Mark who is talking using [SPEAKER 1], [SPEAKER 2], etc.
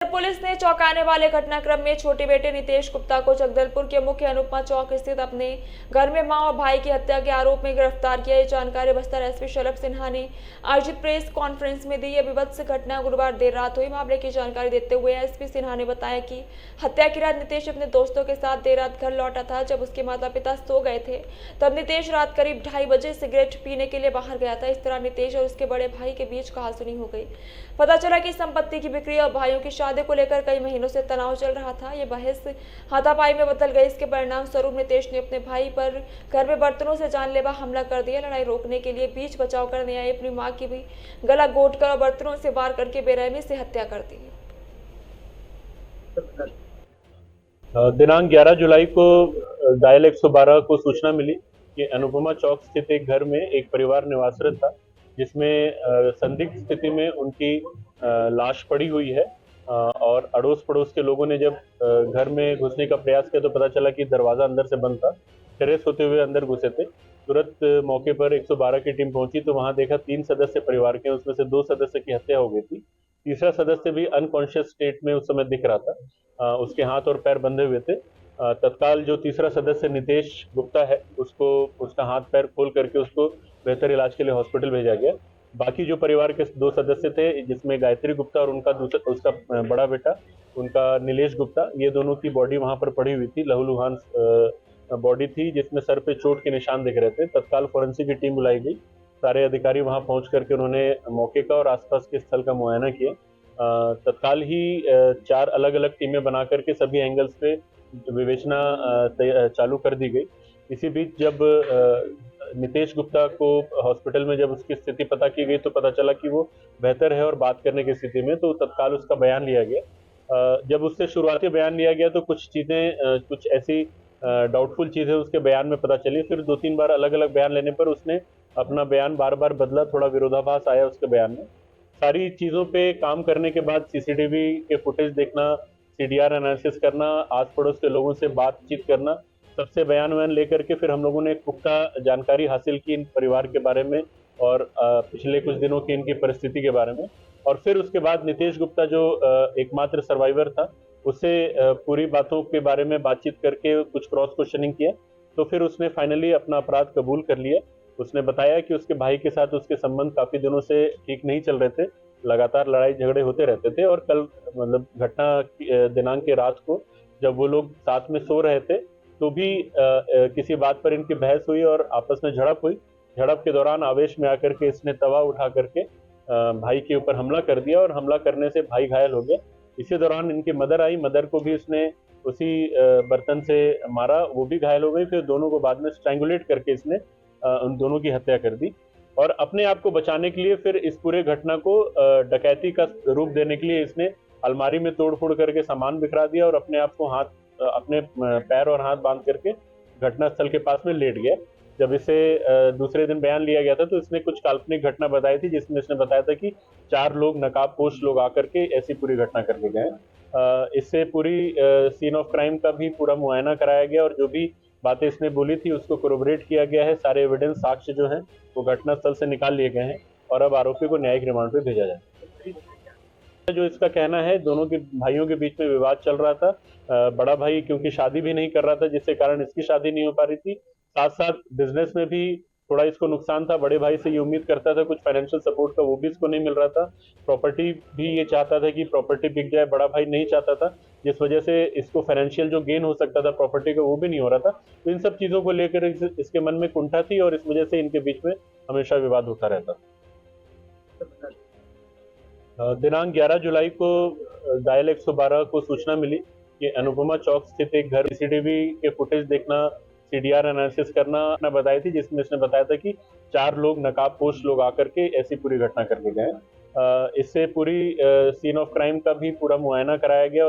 [SPEAKER 1] Police ने चौंकाने वाले घटनाक्रम में छोटे बेटे नितेश गुप्ता को जगदलपुर के मुख्य अनुपमा चौक स्थित अपने घर में मां और भाई की हत्या के आरोप में गिरफ्तार किया। ये जानकारी बस्तर एसपी शलभ सिन्हा ने आयोजित प्रेस कॉन्फ्रेंस में दी। यह विभत्स घटना गुरुवार देर रात हुई। मामले की जानकारी देते हुए एसपी सिन्हा ने बताया कि हत्या की रात नितेश अपने दोस्तों के साथ देर रात घर लौटा था। जब उसके माता पिता सो गए थे तब नितेश रात करीब 2:30 बजे सिगरेट पीने के लिए बाहर गया था। इस तरह नितेश और उसके बड़े भाई के बीच कहासुनी हो गई। पता चला कि संपत्ति की बिक्री और भाइयों की शादी को लेकर कई महीनों से तनाव चल रहा था। ये बहस हाथापाई में बदल गई। इसके परिणाम स्वरूप नितेश ने अपने भाई पर घर में बर्तनों से जानलेवा हमला कर दिया। लड़ाई रोकने के लिए बीच बचाव करने आई अपनी मां की भी गला घोंटकर और बर्तनों से वार करके बेरहमी से हत्या कर दी।
[SPEAKER 2] दिनांक 11 जुलाई को डायल 112 को सूचना मिली कि अनुपमा चौक स्थित एक घर में एक परिवार निवासरत था, जिसमें संदिग्ध स्थिति में उनकी लाश पड़ी हुई है। और अड़ोस पड़ोस के लोगों ने जब घर में घुसने का प्रयास किया तो पता चला कि दरवाजा अंदर से बंद था। टेरेस होते हुए अंदर घुसे थे। तुरंत मौके पर 112 की टीम पहुंची तो वहां देखा 3 सदस्य परिवार के, उसमें से 2 सदस्य की हत्या हो गई थी। तीसरा सदस्य भी अनकॉन्शियस स्टेट में उस समय दिख रहा था। उसके हाथ और पैर बंधे हुए थे। तत्काल जो तीसरा सदस्य नितेश गुप्ता है, उसको उसका हाथ पैर खोल करके उसको बेहतर इलाज के लिए हॉस्पिटल भेजा गया। बाकी जो परिवार के 2 सदस्य थे, जिसमें गायत्री गुप्ता और उसका बड़ा बेटा उनका नीलेश गुप्ता, ये दोनों की बॉडी वहां पर पड़ी हुई थी। लहूलुहान बॉडी थी, जिसमें सर पे चोट के निशान दिख रहे थे। तत्काल फोरेंसिक की टीम बुलाई गई। सारे अधिकारी वहां पहुंच करके उन्होंने मौके का और आसपास के स्थल का मुआयना किया। तत्काल ही 4 अलग अलग टीमें बना करके सभी एंगल्स पे विवेचना चालू कर दी गई। इसी बीच जब नितेश गुप्ता को हॉस्पिटल में जब उसकी स्थिति पता की गई तो पता चला कि वो बेहतर है और बात करने की स्थिति में, तो तत्काल उसका बयान लिया गया। जब उससे शुरुआती बयान लिया गया तो कुछ चीज़ें, कुछ ऐसी डाउटफुल चीज़ें उसके बयान में पता चली। फिर 2-3 बार अलग अलग बयान लेने पर उसने अपना बयान बार बार बदला। थोड़ा विरोधाभास आया उसके बयान में। सारी चीज़ों पे काम करने के बाद सीसीटीवी के फुटेज देखना, सीडीआर एनालिसिस करना, आस पड़ोस के लोगों से बातचीत करना, सबसे बयान वयान लेकर के फिर हम लोगों ने पुख्ता जानकारी हासिल की इन परिवार के बारे में और पिछले कुछ दिनों की इनकी परिस्थिति के बारे में। और फिर उसके बाद नितेश गुप्ता जो एकमात्र सर्वाइवर था, उससे पूरी बातों के बारे में बातचीत करके कुछ क्रॉस क्वेश्चनिंग किया तो फिर उसने फाइनली अपना अपराध कबूल कर लिया। उसने बताया कि उसके भाई के साथ उसके संबंध काफी दिनों से ठीक नहीं चल रहे थे, लगातार लड़ाई झगड़े होते रहते थे। और कल मतलब घटना दिनांक की रात को जब वो लोग साथ में सो रहे थे तो भी किसी बात पर इनकी बहस हुई और आपस में झड़प हुई। झड़प के दौरान आवेश में आकर के इसने तवा उठा करके भाई के ऊपर हमला कर दिया और हमला करने से भाई घायल हो गया। इसी दौरान इनकी मदर आई, मदर को भी उसने उसी बर्तन से मारा, वो भी घायल हो गई। फिर दोनों को बाद में स्ट्रैंगुलेट करके इसने उन दोनों की हत्या कर दी। और अपने आप को बचाने के लिए फिर इस पूरे घटना को डकैती का रूप देने के लिए इसने अलमारी में तोड़ फोड़ करके सामान बिखरा दिया और अपने आप को अपने पैर और हाथ बांध करके घटनास्थल के पास में लेट गया। जब इसे दूसरे दिन बयान लिया गया था तो इसने कुछ काल्पनिक घटना बताई थी, जिसमें इसने बताया था कि 4 लोग नकाबपोश लोग आकर के ऐसी पूरी घटना करके गए। इससे पूरी सीन ऑफ क्राइम का भी पूरा मुआयना कराया गया और जो भी बातें इसने बोली थी उसको कोरोबरेट किया गया है। सारे एविडेंस, साक्ष्य जो हैं वो घटनास्थल से निकाल लिए गए हैं और अब आरोपी को न्यायिक रिमांड पे भेजा जाए। जो इसका कहना है, दोनों के भाइयों के बीच में विवाद चल रहा था। बड़ा भाई क्योंकि शादी भी नहीं कर रहा था, जिसके कारण इसकी शादी नहीं हो पा रही थी। साथ साथ बिजनेस में भी थोड़ा इसको नुकसान था। बड़े भाई से ये उम्मीद करता था कुछ फाइनेंशियल सपोर्ट का, वो भी इसको नहीं मिल रहा था। प्रॉपर्टी भी ये चाहता था कि प्रॉपर्टी बिक जाए, बड़ा भाई नहीं चाहता था, जिस वजह से इसको फाइनेंशियल जो गेन हो सकता था प्रॉपर्टी का वो भी नहीं हो रहा था। तो इन सब चीजों को लेकर इसके मन में कुंठा थी और इस वजह से इनके बीच में हमेशा विवाद होता रहता। दिनांक 11 जुलाई को डायल 112 को सूचना मिली कि अनुपमा चौक स्थित एक घर, सीसीटीवी के फुटेज देखना, सीडीआर एनालिसिस करना बताई थी, जिसमें इसने बताया था कि 4 लोग नकाबपोश लोग आकर के ऐसी पूरी घटना करके गए। इससे पूरी सीन ऑफ क्राइम का भी पूरा मुआयना कराया गया।